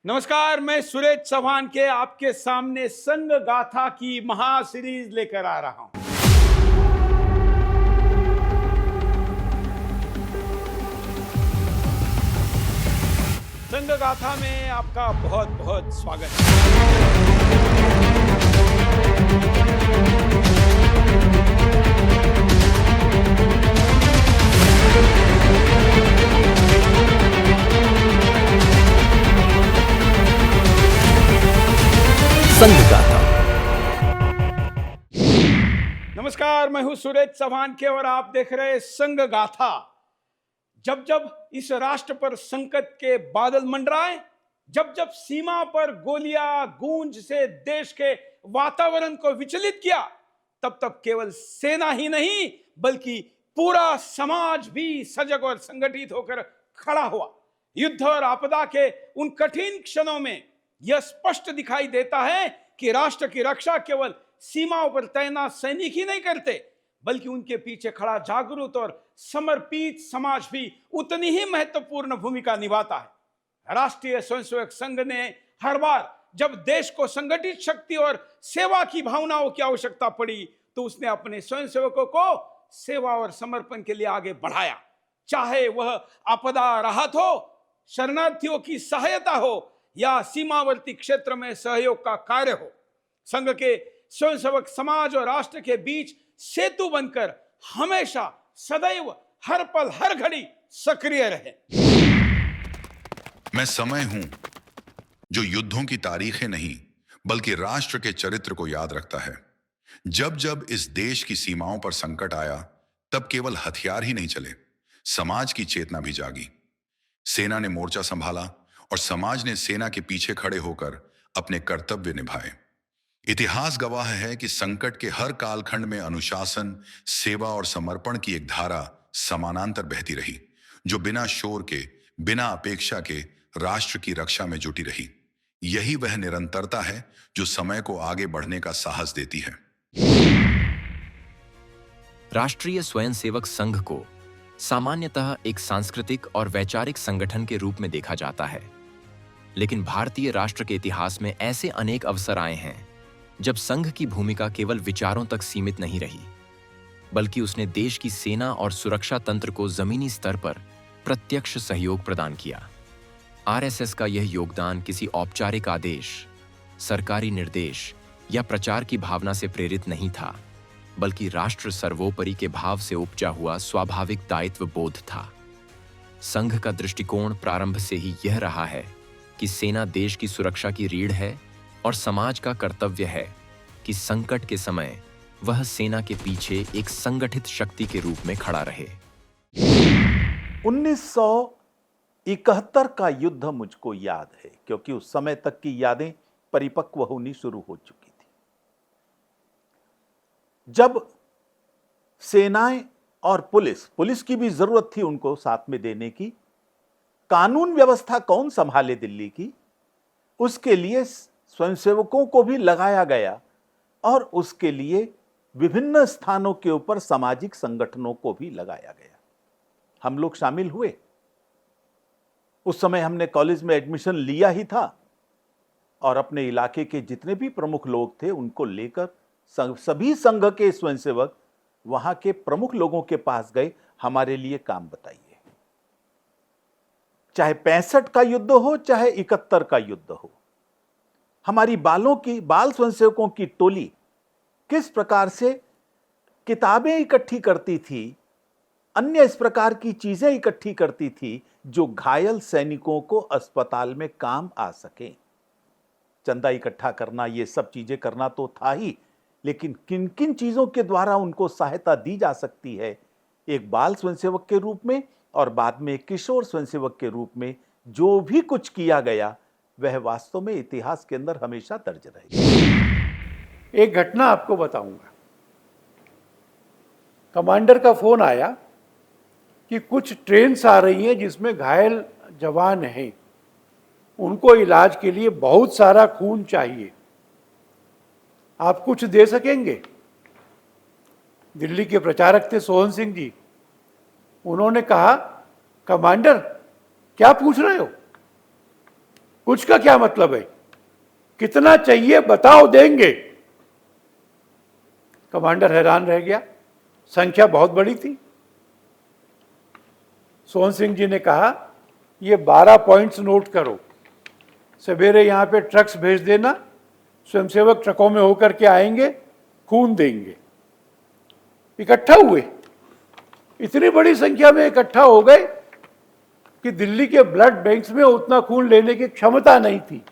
नमस्कार, मैं सुरेश चौहान के आपके सामने संघ गाथा की महा सीरीज लेकर आ रहा हूं। संघ गाथा में आपका बहुत बहुत स्वागत है। संघ गाथा। नमस्कार, मैं हूं सुरेश चौहान के और आप देख रहे हैं संघ गाथा। जब जब इस राष्ट्र पर संकट के बादल मंडराए, जब जब सीमा पर गोलियां गूंज से देश के वातावरण को विचलित किया, तब तब केवल सेना ही नहीं बल्कि पूरा समाज भी सजग और संगठित होकर खड़ा हुआ। युद्ध और आपदा के उन कठिन क्षणों में यह स्पष्ट दिखाई देता है कि राष्ट्र की रक्षा केवल सीमाओं पर तैनात सैनिक ही नहीं करते, बल्कि उनके पीछे खड़ा जागरूक और समर्पित समाज भी उतनी ही महत्वपूर्ण भूमिका निभाता है। राष्ट्रीय स्वयंसेवक संघ ने हर बार जब देश को संगठित शक्ति और सेवा की भावनाओं की आवश्यकता पड़ी, तो उसने अपने स्वयंसेवकों को सेवा और समर्पण के लिए आगे बढ़ाया। चाहे वह आपदा राहत हो, शरणार्थियों की सहायता हो या सीमावर्ती क्षेत्र में सहयोग का कार्य हो, संघ के स्वयंसेवक समाज और राष्ट्र के बीच सेतु बनकर हमेशा सदैव हर पल हर घड़ी सक्रिय रहे। मैं समय हूं जो युद्धों की तारीखें नहीं बल्कि राष्ट्र के चरित्र को याद रखता है। जब जब इस देश की सीमाओं पर संकट आया, तब केवल हथियार ही नहीं चले, समाज की चेतना भी जागी। सेना ने मोर्चा संभाला और समाज ने सेना के पीछे खड़े होकर अपने कर्तव्य निभाए। इतिहास गवाह है कि संकट के हर कालखंड में अनुशासन, सेवा और समर्पण की एक धारा समानांतर बहती रही, जो बिना शोर के, बिना अपेक्षा के राष्ट्र की रक्षा में जुटी रही। यही वह निरंतरता है जो समय को आगे बढ़ने का साहस देती है। राष्ट्रीय स्वयंसेवक संघ को सामान्यतः एक सांस्कृतिक और वैचारिक संगठन के रूप में देखा जाता है, लेकिन भारतीय राष्ट्र के इतिहास में ऐसे अनेक अवसर आए हैं जब संघ की भूमिका केवल विचारों तक सीमित नहीं रही, बल्कि उसने देश की सेना और सुरक्षा तंत्र को जमीनी स्तर पर प्रत्यक्ष सहयोग प्रदान किया। आरएसएस का यह योगदान किसी औपचारिक आदेश, सरकारी निर्देश या प्रचार की भावना से प्रेरित नहीं था, बल्कि राष्ट्र सर्वोपरि के भाव से उपजा हुआ स्वाभाविक दायित्व बोध था। संघ का दृष्टिकोण प्रारंभ से ही यह रहा है कि सेना देश की सुरक्षा की रीढ़ है और समाज का कर्तव्य है कि संकट के समय वह सेना के पीछे एक संगठित शक्ति के रूप में खड़ा रहे। 1971 का युद्ध मुझको याद है, क्योंकि उस समय तक की यादें परिपक्व होनी शुरू हो चुकी थी। जब सेनाएं और पुलिस की भी जरूरत थी उनको साथ में देने की, कानून व्यवस्था कौन संभाले दिल्ली की, उसके लिए स्वयंसेवकों को भी लगाया गया और उसके लिए विभिन्न स्थानों के ऊपर सामाजिक संगठनों को भी लगाया गया। हम लोग शामिल हुए। उस समय हमने कॉलेज में एडमिशन लिया ही था और अपने इलाके के जितने भी प्रमुख लोग थे उनको लेकर सभी संघ के स्वयंसेवक वहां के प्रमुख लोगों के पास गए, हमारे लिए काम बताइए। चाहे 65 का युद्ध हो, चाहे 71 का युद्ध हो, हमारी बाल स्वयंसेवकों की टोली किस प्रकार से किताबें इकट्ठी करती थी, अन्य इस प्रकार की चीजें इकट्ठी करती थी जो घायल सैनिकों को अस्पताल में काम आ सके। चंदा इकट्ठा करना, ये सब चीजें करना तो था ही, लेकिन किन किन चीजों के द्वारा उनको सहायता दी जा सकती है, एक बाल स्वयंसेवक के रूप में और बाद में एक किशोर स्वयंसेवक के रूप में जो भी कुछ किया गया, वह वास्तव में इतिहास के अंदर हमेशा दर्ज रहेगी। एक घटना आपको बताऊंगा। कमांडर का फोन आया कि कुछ ट्रेन्स आ रही हैं जिसमें घायल जवान हैं, उनको इलाज के लिए बहुत सारा खून चाहिए, आप कुछ दे सकेंगे? दिल्ली के प्रचारक थे सोहन सिंह जी। उन्होंने कहा, कमांडर क्या पूछ रहे हो, कुछ का क्या मतलब है? कितना चाहिए बताओ, देंगे। कमांडर हैरान रह गया, संख्या बहुत बड़ी थी। सोहन सिंह जी ने कहा, ये 12 पॉइंट्स नोट करो, सवेरे यहां पे ट्रक्स भेज देना, स्वयंसेवक ट्रकों में होकर के आएंगे, खून देंगे। इकट्ठा हुए, इतनी बड़ी संख्या में इकट्ठा हो गए कि दिल्ली के ब्लड बैंक्स में उतना खून लेने की क्षमता नहीं थी।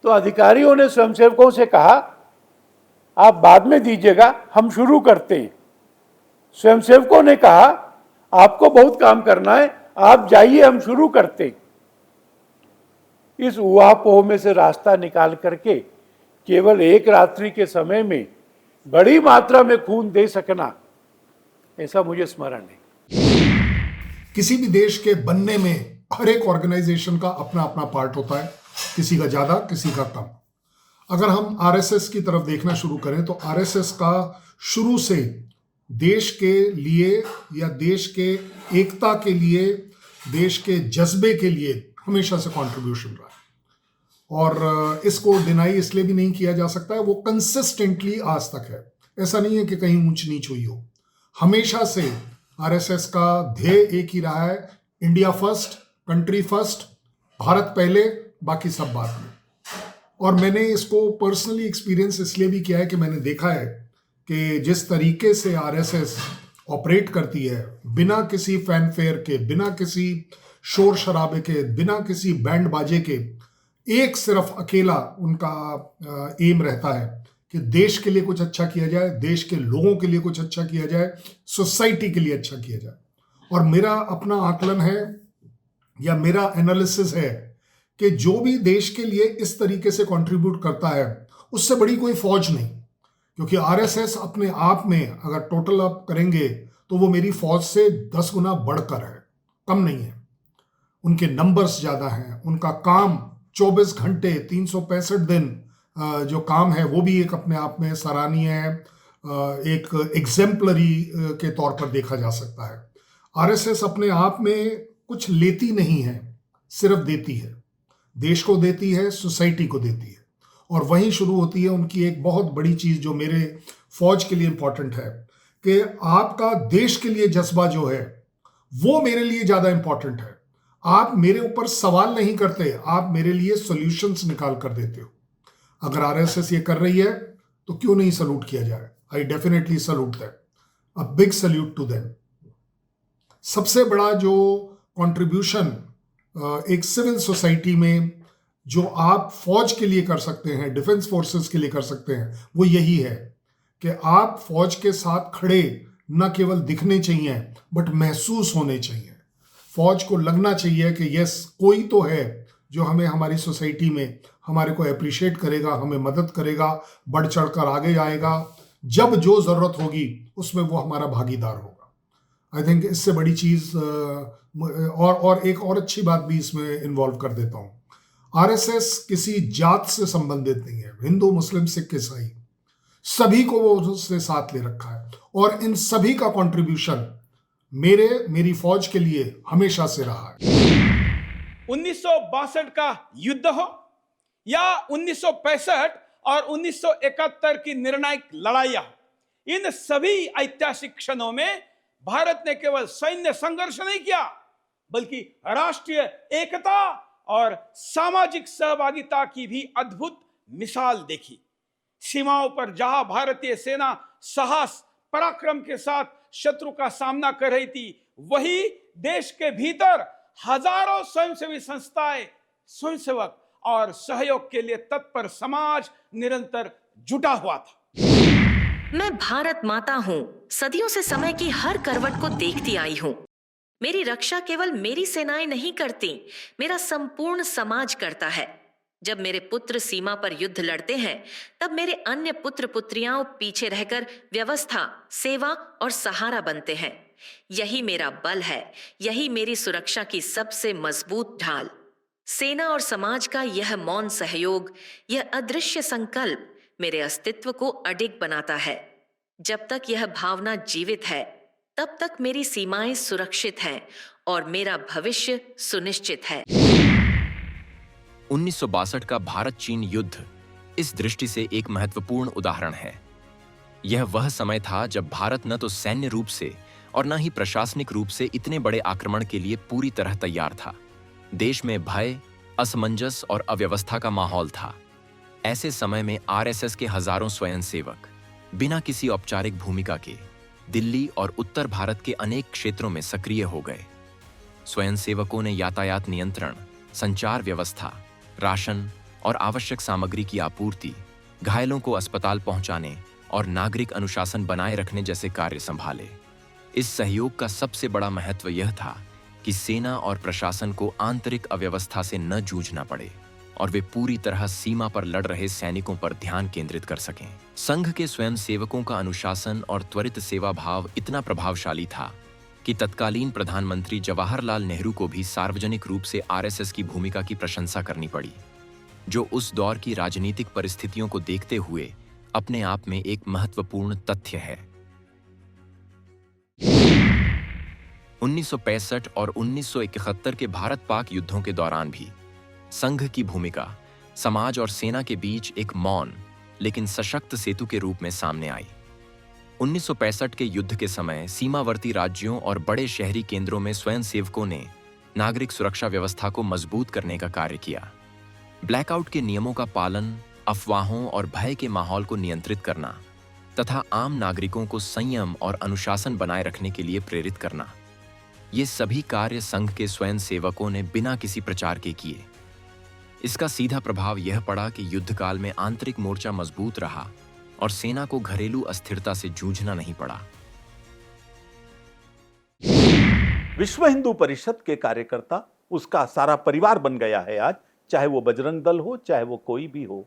तो अधिकारियों ने स्वयंसेवकों से कहा, आप बाद में दीजिएगा, हम शुरू करते हैं। स्वयंसेवकों ने कहा, आपको बहुत काम करना है, आप जाइए, हम शुरू करते हैं। इस ऊहापोह में से रास्ता निकाल करके केवल एक रात्रि के समय में बड़ी मात्रा में खून दे सकना, ऐसा मुझे स्मरण है। किसी भी देश के बनने में हर एक ऑर्गेनाइजेशन का अपना अपना पार्ट होता है, किसी का ज्यादा, किसी का कम। अगर हम आरएसएस की तरफ देखना शुरू करें तो आरएसएस का शुरू से देश के लिए या देश के एकता के लिए, देश के जज्बे के लिए हमेशा से कंट्रीब्यूशन रहा है। और इसको डिनाई इसलिए भी नहीं किया जा सकता है, वो कंसिस्टेंटली आज तक है। ऐसा नहीं है कि कहीं ऊंच नीच हुई हो। हमेशा से आरएसएस का ध्येय एक ही रहा है, India first, country first, Bharat पहले, बाकी सब बाद में। और मैंने इसको पर्सनली एक्सपीरियंस इसलिए भी किया है कि मैंने देखा है कि जिस तरीके से आरएसएस ऑपरेट करती है, बिना किसी फैनफेयर के, बिना किसी शोर शराबे के, बिना किसी बैंड बाजे के, एक सिर्फ अकेला उनका एम रहता है कि देश के लिए कुछ अच्छा किया जाए, देश के लोगों के लिए कुछ अच्छा किया जाए, सोसाइटी के लिए अच्छा किया जाए। और मेरा अपना आकलन है या मेरा एनालिसिस है कि जो भी देश के लिए इस तरीके से कंट्रीब्यूट करता है, उससे बड़ी कोई फौज नहीं। क्योंकि आरएसएस अपने आप में अगर टोटल आप करेंगे तो वो मेरी फौज से 10 गुना बढ़कर है, कम नहीं है। उनके नंबर्स ज़्यादा हैं, उनका काम 24 घंटे 365 दिन जो काम है वो भी एक अपने आप में सराहनीय है, एक एग्जेम्पलरी के तौर पर देखा जा सकता है। आरएसएस अपने आप में कुछ लेती नहीं है, सिर्फ देती है। देश को देती है, सोसाइटी को देती है। और वहीं शुरू होती है उनकी एक बहुत बड़ी चीज़ जो मेरे फौज के लिए इंपॉर्टेंट है, कि आपका देश के लिए जज्बा जो है वो मेरे लिए ज़्यादा इंपॉर्टेंट है। आप मेरे ऊपर सवाल नहीं करते, आप मेरे लिए सॉल्यूशंस निकाल कर देते हो। अगर आरएसएस ये कर रही है तो क्यों नहीं सल्यूट किया जाए? I definitely salute them, a big salute to them. सबसे बड़ा जो कंट्रीब्यूशन एक सिविल सोसाइटी में जो आप फौज के लिए कर सकते हैं, डिफेंस फोर्सेस के लिए कर सकते हैं, वो यही है कि आप फौज के साथ खड़े न केवल दिखने चाहिए बट महसूस होने चाहिए। फौज को लगना चाहिए कि यस, कोई तो है जो हमें हमारी सोसाइटी में हमारे को अप्रिशिएट करेगा, हमें मदद करेगा, बढ़ चढ़ कर आगे आएगा, जब जो ज़रूरत होगी उसमें वो हमारा भागीदार होगा। आई थिंक इससे बड़ी चीज़ और एक और अच्छी बात भी इसमें इन्वॉल्व कर देता हूँ। आरएसएस किसी जात से संबंधित नहीं है, हिंदू, मुस्लिम, सिख, ईसाई, सभी को वो उसने साथ ले रखा है। और इन सभी का कंट्रीब्यूशन मेरी फौज के लिए हमेशा से रहा है। 1962 का युद्ध हो या 1965 और 1971 की निर्णायक लड़ाइयां, इन सभी ऐतिहासिक क्षणों में भारत ने केवल सैन्य संघर्ष नहीं किया, बल्कि राष्ट्रीय एकता और सामाजिक सहभागिता की भी अद्भुत मिसाल देखी। सीमाओं पर जहां भारतीय सेना साहस पराक्रम के साथ शत्रु का सामना कर रही थी, वही देश के भीतर हजारों स्वयंसेवी संस्थाएं, स्वयंसेवक और सहयोग के लिए तत्पर समाज निरंतर जुटा हुआ था। मैं भारत माता हूँ, सदियों से समय की हर करवट को देखती आई हूँ। मेरी रक्षा केवल मेरी सेनाएं नहीं करती, मेरा संपूर्ण समाज करता है। जब मेरे पुत्र सीमा पर युद्ध लड़ते हैं, तब मेरे अन्य पुत्र पुत्रियां पीछे रहकर व्यवस्था, सेवा और सहारा बनते हैं। यही मेरा बल है, यही मेरी सुरक्षा की सबसे मजबूत ढाल। सेना और समाज का यह मौन सहयोग, यह अदृश्य संकल्प मेरे अस्तित्व को अडिग बनाता है। जब तक यह भावना जीवित है, तब तक मेरी सीमाएं सुरक्षित हैं और मेरा भविष्य सुनिश्चित है। 1962 का भारत चीन युद्ध इस दृष्टि से एक महत्वपूर्ण उदाहरण है। यह वह समय था जब भारत न तो सैन्य रूप से और न ही प्रशासनिक रूप से इतने बड़े आक्रमण के लिए पूरी तरह तैयार था। देश में भय, असमंजस और अव्यवस्था का माहौल था। ऐसे समय में आरएसएस के हजारों स्वयंसेवक बिना किसी औपचारिक भूमिका के दिल्ली और उत्तर भारत के अनेक क्षेत्रों में सक्रिय हो गए। स्वयंसेवकों ने यातायात नियंत्रण, संचार व्यवस्था, राशन और आवश्यक सामग्री की आपूर्ति, घायलों को अस्पताल पहुंचाने और नागरिक अनुशासन बनाए रखने जैसे कार्य संभाले। इस सहयोग का सबसे बड़ा महत्व यह था कि सेना और प्रशासन को आंतरिक अव्यवस्था से न जूझना पड़े और वे पूरी तरह सीमा पर लड़ रहे सैनिकों पर ध्यान केंद्रित कर सकें। संघ के स्वयंसेवकों का अनुशासन और त्वरित सेवा भाव इतना प्रभावशाली था कि तत्कालीन प्रधानमंत्री जवाहरलाल नेहरू को भी सार्वजनिक रूप से आरएसएस की भूमिका की प्रशंसा करनी पड़ी, जो उस दौर की राजनीतिक परिस्थितियों को देखते हुए अपने आप में एक महत्वपूर्ण तथ्य है। 1965 और 1971 के भारत-पाक युद्धों के दौरान भी संघ की भूमिका समाज और सेना के बीच एक मौन लेकिन सशक्त सेतु के रूप में सामने आई। 1965 के युद्ध के समय सीमावर्ती राज्यों और बड़े शहरी केंद्रों में स्वयंसेवकों ने नागरिक सुरक्षा व्यवस्था को मजबूत करने का कार्य किया। ब्लैकआउट के नियमों का पालन, अफवाहों और भय के माहौल को नियंत्रित करना तथा आम नागरिकों को संयम और अनुशासन बनाए रखने के लिए प्रेरित करना, ये सभी कार्य संघ के स्वयंसेवकों ने बिना किसी प्रचार के किए। इसका सीधा प्रभाव यह पड़ा कि युद्धकाल में आंतरिक मोर्चा मजबूत रहा और सेना को घरेलू अस्थिरता से जूझना नहीं पड़ा। विश्व हिंदू परिषद के कार्यकर्ता उसका सारा परिवार बन गया है आज, चाहे वो बजरंग दल हो, चाहे वो कोई भी हो।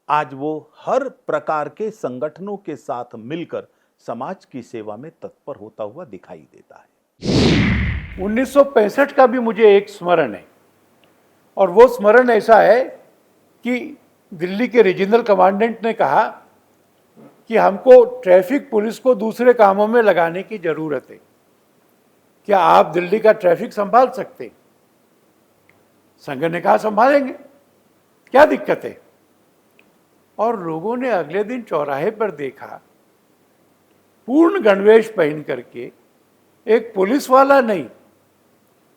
आज वो हर प्रकार के संगठनों के साथ मिलकर समाज की सेवा में तत्पर होता हुआ दिखाई देता है। 1965 का भी मुझे एक स्मरण है, और वो स्मरण ऐसा है कि दिल्ली के रीजनल कमांडेंट ने कहा कि हमको ट्रैफिक पुलिस को दूसरे कामों में लगाने की जरूरत है, क्या आप दिल्ली का ट्रैफिक संभाल सकते? संघ ने कहा संभालेंगे, क्या दिक्कत है? और लोगों ने अगले दिन चौराहे पर देखा, पूर्ण गणवेश पहन करके, एक पुलिस वाला नहीं,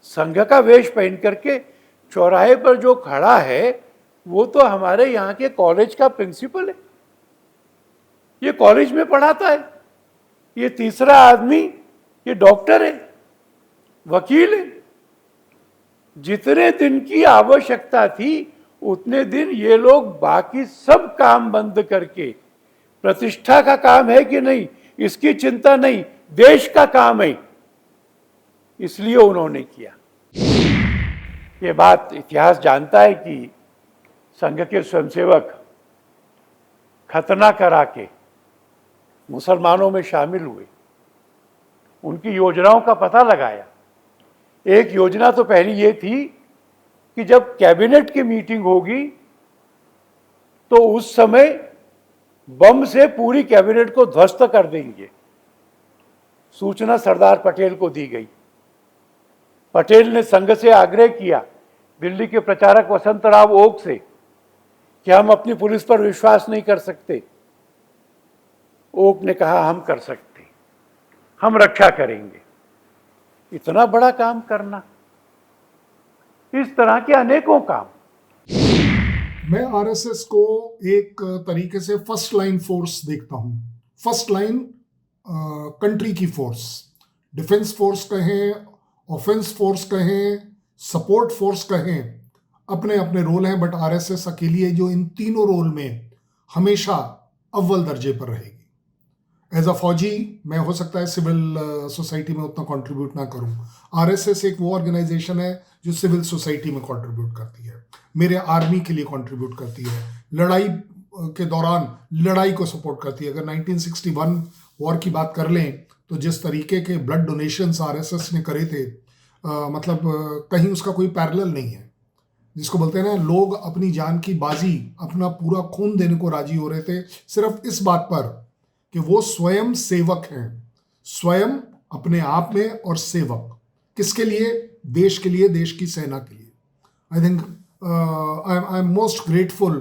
संघ का वेश पहन करके चौराहे पर जो खड़ा है वो तो हमारे यहाँ के कॉलेज का प्रिंसिपल है, ये कॉलेज में पढ़ाता है, ये तीसरा आदमी ये डॉक्टर है, वकील है। जितने दिन की आवश्यकता थी उतने दिन ये लोग बाकी सब काम बंद करके, प्रतिष्ठा का काम है कि नहीं इसकी चिंता नहीं, देश का काम है, इसलिए उन्होंने किया। ये बात इतिहास जानता है कि संघ के स्वयंसेवक खतना करा के मुसलमानों में शामिल हुए, उनकी योजनाओं का पता लगाया। एक योजना तो पहली ये थी कि जब कैबिनेट की मीटिंग होगी तो उस समय बम से पूरी कैबिनेट को ध्वस्त कर देंगे। सूचना सरदार पटेल को दी गई। पटेल ने संघ से आग्रह किया, दिल्ली के प्रचारक वसंतराव ओक से, कि हम अपनी पुलिस पर विश्वास नहीं कर सकते। ओक ने कहा हम कर सकते, हम रक्षा करेंगे। इतना बड़ा काम करना, इस तरह के अनेकों काम। मैं आरएसएस को एक तरीके से फर्स्ट लाइन फोर्स देखता हूं। फर्स्ट लाइन कंट्री की फोर्स, डिफेंस फोर्स कहें, ऑफेंस फोर्स कहें, सपोर्ट फोर्स कहें, अपने अपने रोल हैं, बट आरएसएस अकेली है जो इन तीनों रोल में हमेशा अव्वल दर्जे पर रहेगी। एज अ फौजी मैं हो सकता है सिविल सोसाइटी में उतना कंट्रीब्यूट ना करूं, आरएसएस एक वो ऑर्गेनाइजेशन है जो सिविल सोसाइटी में कंट्रीब्यूट करती है, मेरे आर्मी के लिए कंट्रीब्यूट करती है, लड़ाई के दौरान लड़ाई को सपोर्ट करती है। अगर 1961 वॉर की बात कर लें तो जिस तरीके के ब्लड डोनेशंस आरएसएस ने करे थे, मतलब कहीं उसका कोई पैरेलल नहीं है। जिसको बोलते हैं ना, लोग अपनी जान की बाजी, अपना पूरा खून देने को राजी हो रहे थे सिर्फ इस बात पर कि वो स्वयं सेवक हैं, स्वयं अपने आप में और सेवक किसके लिए? देश के लिए, देश की सेना के लिए। I think I am most grateful,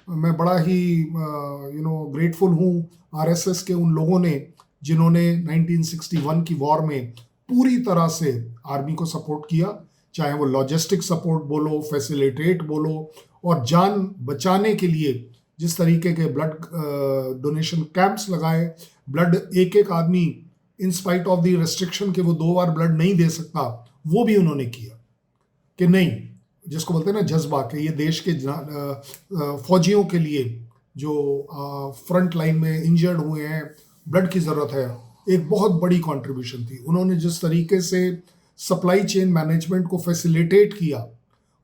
मैं बड़ा ही ग्रेटफुल हूँ आरएसएस के उन लोगों ने जिन्होंने 1961 की वॉर में पूरी तरह से आर्मी को सपोर्ट किया, चाहे वो लॉजिस्टिक सपोर्ट बोलो, फैसिलिटेट बोलो, और जान बचाने के लिए जिस तरीके के ब्लड डोनेशन कैंप्स लगाए, ब्लड एक एक आदमी in spite of the restriction के वो 2 बार ब्लड नहीं दे सकता, वो भी उन्होंने किया कि नहीं, जिसको बोलते हैं ना जज्बा, कि ये देश के फौजियों के लिए जो फ्रंट लाइन में इंजर्ड हुए हैं, ब्लड की ज़रूरत है, एक बहुत बड़ी कंट्रीब्यूशन थी। उन्होंने जिस तरीके से सप्लाई चेन मैनेजमेंट को फैसिलिटेट किया,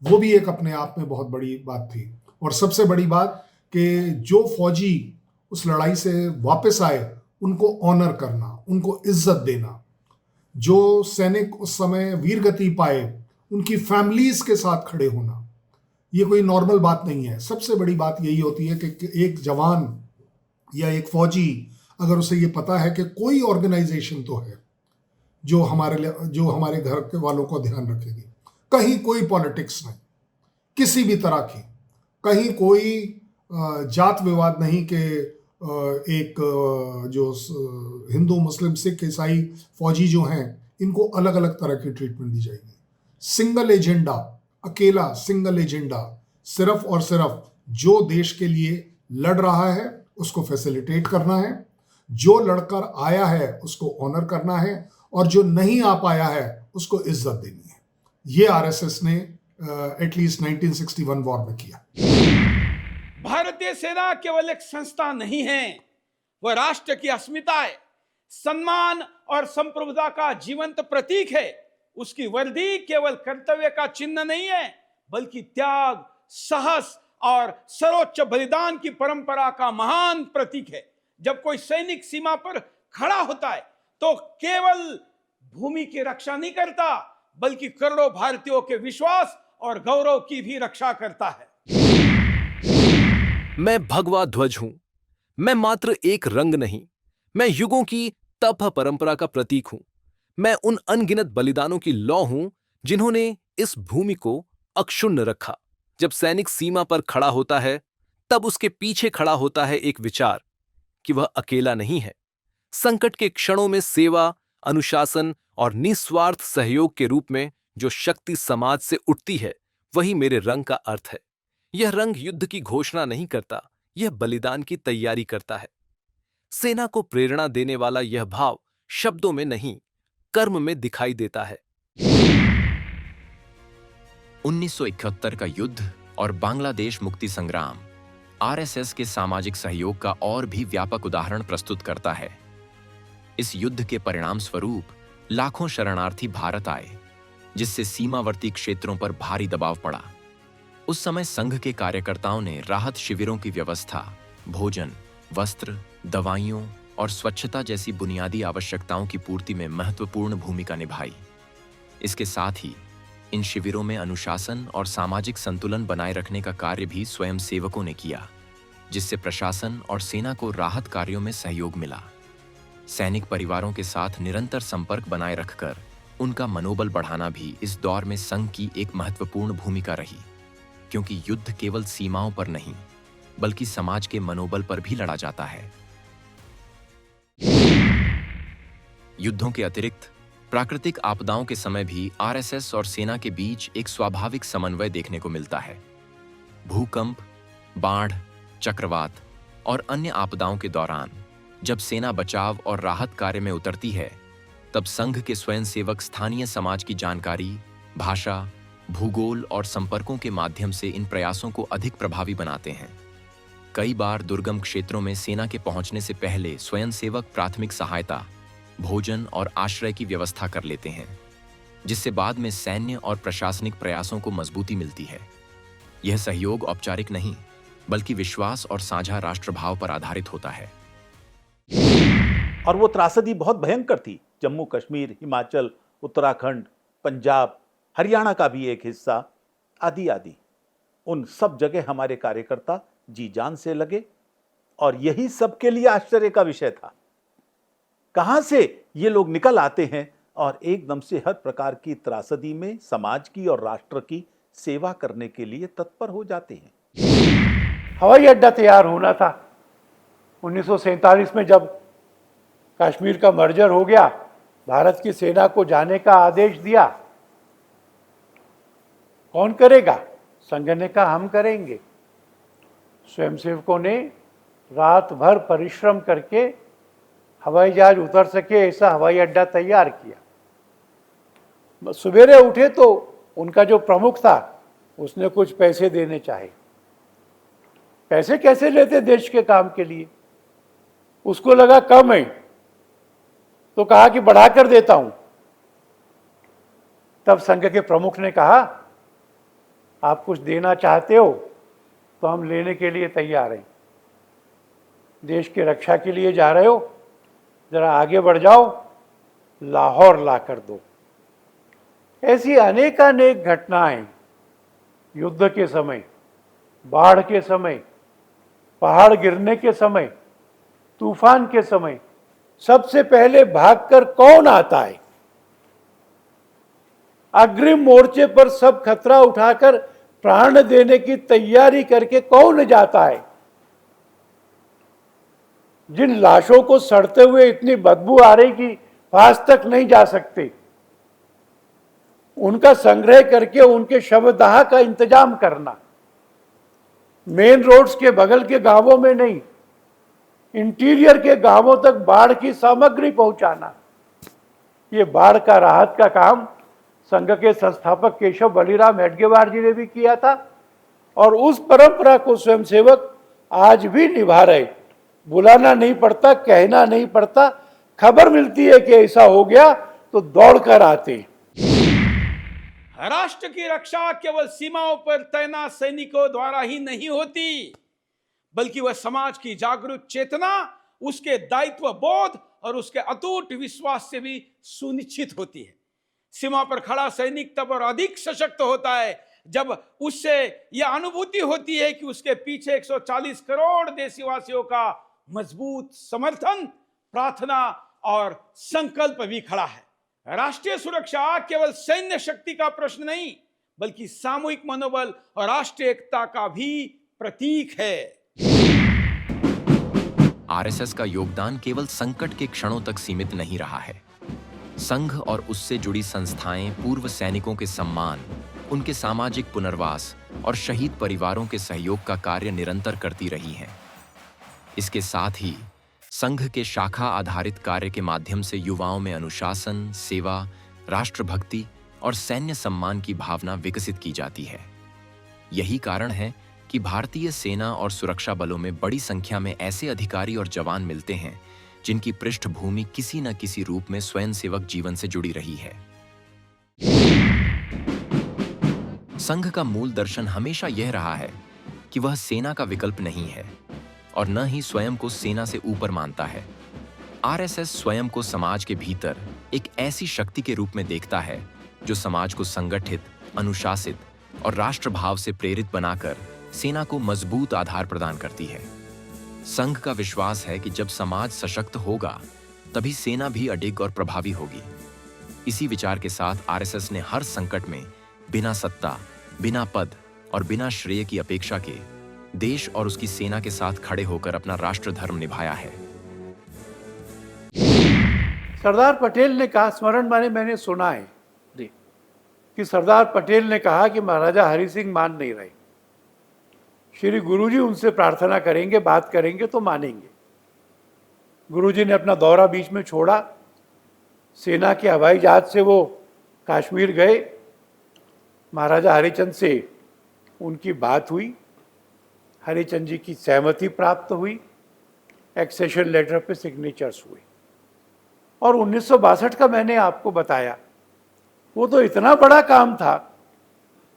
वो भी एक अपने आप में बहुत बड़ी बात थी। और सबसे बड़ी बात कि जो फौजी उस लड़ाई से वापस आए उनको ऑनर करना, उनको इज्जत देना, जो सैनिक उस समय वीरगति पाए उनकी फैमिलीज के साथ खड़े होना, ये कोई नॉर्मल बात नहीं है। सबसे बड़ी बात यही होती है कि एक जवान या एक फौजी, अगर उसे ये पता है कि कोई ऑर्गेनाइजेशन तो है जो हमारे घर के वालों को ध्यान रखेगी, कहीं कोई पॉलिटिक्स नहीं किसी भी तरह की, कहीं कोई जात विवाद नहीं कि एक जो हिंदू मुस्लिम सिख ईसाई फौजी जो हैं इनको अलग अलग तरह की ट्रीटमेंट दी जाएगी। सिंगल एजेंडा, अकेला सिंगल एजेंडा, सिर्फ और सिर्फ जो देश के लिए लड़ रहा है उसको फैसिलिटेट करना है, जो लड़कर आया है उसको ऑनर करना है, और जो नहीं आ पाया है उसको इज्जत देनी है। ये आरएसएस ने एटलीस्ट 1961 वॉर में किया। भारतीय सेना केवल एक संस्था नहीं है, वह राष्ट्र की अस्मिता है, सम्मान और संप्रभुता का जीवंत प्रतीक है। उसकी वर्दी केवल कर्तव्य का चिन्ह नहीं है, बल्कि त्याग, साहस और सर्वोच्च बलिदान की परंपरा का महान प्रतीक है। जब कोई सैनिक सीमा पर खड़ा होता है तो केवल भूमि की रक्षा नहीं करता, बल्कि करोड़ों भारतीयों के विश्वास और गौरव की भी रक्षा करता है। मैं भगवा ध्वज हूं। मैं मात्र एक रंग नहीं, मैं युगों की तप परंपरा का प्रतीक हूं। मैं उन अनगिनत बलिदानों की लौ हूं जिन्होंने इस भूमि को अक्षुण्ण रखा। जब सैनिक सीमा पर खड़ा होता है, तब उसके पीछे खड़ा होता है एक विचार कि वह अकेला नहीं है। संकट के क्षणों में सेवा, अनुशासन और निस्वार्थ सहयोग के रूप में जो शक्ति समाज से उठती है, वही मेरे रंग का अर्थ है। यह रंग युद्ध की घोषणा नहीं करता, यह बलिदान की तैयारी करता है। सेना को प्रेरणा देने वाला यह भाव शब्दों में नहीं, कर्म में दिखाई देता है। 1971 का युद्ध और बांग्लादेश मुक्ति संग्राम आरएसएस के सामाजिक सहयोग का और भी व्यापक उदाहरण प्रस्तुत करता है। इस युद्ध के परिणाम स्वरूप लाखों शरणार्थी भारत आए, जिससे सीमावर्ती क्षेत्रों पर भारी दबाव पड़ा। उस समय संघ के कार्यकर्ताओं ने राहत शिविरों की व्यवस्था, भोजन, वस्त्र, दवाइयों और स्वच्छता जैसी बुनियादी आवश्यकताओं की पूर्ति में महत्वपूर्ण भूमिका निभाई। इसके साथ ही इन शिविरों में अनुशासन और सामाजिक संतुलन बनाए रखने का कार्य भी स्वयंसेवकों ने किया, जिससे प्रशासन और सेना को राहत कार्यों में सहयोग मिला। सैनिक परिवारों के साथ निरंतर संपर्क बनाए रखकर उनका मनोबल बढ़ाना भी इस दौर में संघ की एक महत्वपूर्ण भूमिका रही, क्योंकि युद्ध केवल सीमाओं पर नहीं, बल्कि समाज के मनोबल पर भी लड़ा जाता है। युद्धों के अतिरिक्त प्राकृतिक आपदाओं के समय भी आरएसएस और सेना के बीच एक स्वाभाविक समन्वय देखने को मिलता है। भूकंप, बाढ़, चक्रवात और अन्य आपदाओं के दौरान जब सेना बचाव और राहत कार्य में उतरती है, तब संघ के स्वयंसेवक स्थानीय समाज की जानकारी, भाषा, भूगोल और संपर्कों के माध्यम से इन प्रयासों को अधिक प्रभावी बनाते हैं। कई बार दुर्गम क्षेत्रों में सेना के पहुंचने से पहले स्वयंसेवक प्राथमिक सहायता, भोजन और आश्रय की व्यवस्था कर लेते हैं, जिससे बाद में सैन्य और प्रशासनिक प्रयासों को मजबूती मिलती है। यह सहयोग औपचारिक नहीं, बल्कि विश्वास और साझा राष्ट्रभाव पर आधारित होता है। और वो त्रासदी बहुत भयंकर थी। जम्मू कश्मीर, हिमाचल, उत्तराखंड, पंजाब, हरियाणा का भी एक हिस्सा, आदि आदि, उन सब जगह हमारे कार्यकर्ता जी जान से लगे, और यही सबके लिए आश्चर्य का विषय था। कहां से ये लोग निकल आते हैं और एकदम से हर प्रकार की त्रासदी में समाज की और राष्ट्र की सेवा करने के लिए तत्पर हो जाते हैं। हवाई अड्डा तैयार होना था 1947 में, जब कश्मीर का मर्जर हो गया, भारत की सेना को जाने का आदेश दिया। कौन करेगा? संघ ने कहा हम करेंगे। स्वयंसेवकों ने रात भर परिश्रम करके हवाई जहाज उतर सके ऐसा हवाई अड्डा तैयार किया। सवेरे उठे तो उनका जो प्रमुख था उसने कुछ पैसे देने चाहे। पैसे कैसे लेते देश के काम के लिए? उसको लगा कम है तो कहा कि बढ़ा कर देता हूं। तब संघ के प्रमुख ने कहा आप कुछ देना चाहते हो तो हम लेने के लिए तैयार हैं। देश की रक्षा के लिए जा रहे हो, जरा आगे बढ़ जाओ, लाहौर ला कर दो। ऐसी अनेकानेक घटनाएं युद्ध के समय, बाढ़ के समय, पहाड़ गिरने के समय, तूफान के समय सबसे पहले भागकर कौन आता है? अग्रिम मोर्चे पर सब खतरा उठाकर प्राण देने की तैयारी करके कौन जाता है? जिन लाशों को सड़ते हुए इतनी बदबू आ रही कि पास तक नहीं जा सकते, उनका संग्रह करके उनके शवदाह का इंतजाम करना। मेन रोड्स के बगल के गांवों में नहीं, इंटीरियर के गांवों तक बाढ़ की सामग्री पहुंचाना। ये बाढ़ का राहत का काम संघ के संस्थापक केशव बलिराम हेडगेवार जी ने भी किया था, और उस परंपरा को स्वयंसेवक आज भी निभा रहे। बुलाना नहीं पड़ता, कहना नहीं पड़ता, खबर मिलती है कि ऐसा हो गया तो दौड़ कर आते। राष्ट्र की रक्षा केवल सीमाओं पर तैनात सैनिकों द्वारा ही नहीं होती, बल्कि वह समाज की जागरूक चेतना, उसके दायित्व बोध और उसके अटूट विश्वास से भी सुनिश्चित होती है। सीमा पर खड़ा सैनिक तब और अधिक सशक्त होता है जब उससे यह अनुभूति होती है कि उसके पीछे 140 करोड़ देशवासियों का मजबूत समर्थन, प्रार्थना और संकल्प भी खड़ा है। राष्ट्रीय सुरक्षा केवल सैन्य शक्ति का प्रश्न नहीं, बल्कि सामूहिक मनोबल और राष्ट्रीय एकता का भी प्रतीक है। आरएसएस का योगदान केवल संकट के क्षणों तक सीमित नहीं रहा है। संघ और उससे जुड़ी संस्थाएं पूर्व सैनिकों के सम्मान, उनके सामाजिक पुनर्वास और शहीद परिवारों के सहयोग का कार्य निरंतर करती रही हैं। इसके साथ ही संघ के शाखा आधारित कार्य के माध्यम से युवाओं में अनुशासन, सेवा, राष्ट्रभक्ति और सैन्य सम्मान की भावना विकसित की जाती है। यही कारण है कि भारतीय सेना और सुरक्षा बलों में बड़ी संख्या में ऐसे अधिकारी और जवान मिलते हैं जिनकी पृष्ठभूमि किसी न किसी रूप में स्वयंसेवक जीवन से जुड़ी रही है। संघ का मूल दर्शन हमेशा यह रहा है कि वह सेना का विकल्प नहीं है और न ही स्वयं को सेना से ऊपर मानता है। आरएसएस स्वयं को समाज के भीतर एक ऐसी शक्ति के रूप में देखता है जो समाज को संगठित, अनुशासित और राष्ट्रभाव से प्रेरित बनाकर सेना को मजबूत आधार प्रदान करती है। संघ का विश्वास है कि जब समाज सशक्त होगा तभी सेना भी अडिग और प्रभावी होगी। इसी विचार के साथ आरएसएस ने हर संकट में बिना सत्ता, बिना पद और बिना श्रेय की अपेक्षा के देश और उसकी सेना के साथ खड़े होकर अपना राष्ट्र धर्म निभाया है। सरदार पटेल ने कहा, स्मरण माने मैंने सुना है कि सरदार पटेल ने कहा कि महाराजा हरि सिंह मान नहीं रहे, श्री गुरुजी उनसे प्रार्थना करेंगे, बात करेंगे तो मानेंगे। गुरुजी ने अपना दौरा बीच में छोड़ा, सेना के हवाई जहाज से वो कश्मीर गए, महाराजा हरिचंद से उनकी बात हुई, हरिचंद जी की सहमति प्राप्त हुई, एक्सेशन लेटर पे सिग्नेचर्स हुए। और 1962 का मैंने आपको बताया, वो तो इतना बड़ा काम था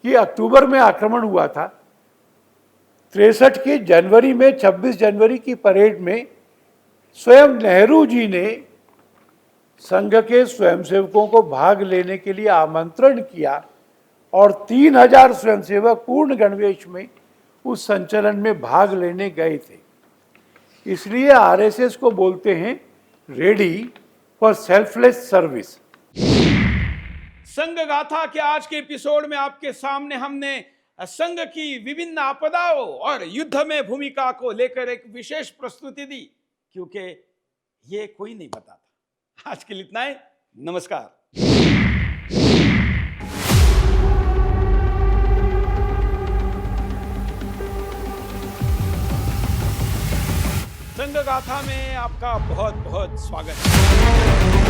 कि अक्टूबर में आक्रमण हुआ था, 63 के जनवरी में 26 जनवरी की परेड में स्वयं नेहरू जी ने संघ के स्वयंसेवकों को भाग लेने के लिए आमंत्रण किया और 3000 स्वयंसेवक पूर्ण गणवेश में उस संचलन में भाग लेने गए थे। इसलिए आरएसएस को बोलते हैं रेडी फॉर सेल्फलेस सर्विस। संघ गाथा के आज के एपिसोड में आपके सामने हमने संघ की विभिन्न आपदाओं और युद्ध में भूमिका को लेकर एक विशेष प्रस्तुति दी, क्योंकि ये कोई नहीं बताता। आज के लिए इतना ही। नमस्कार। संघ गाथा में आपका बहुत बहुत स्वागत है।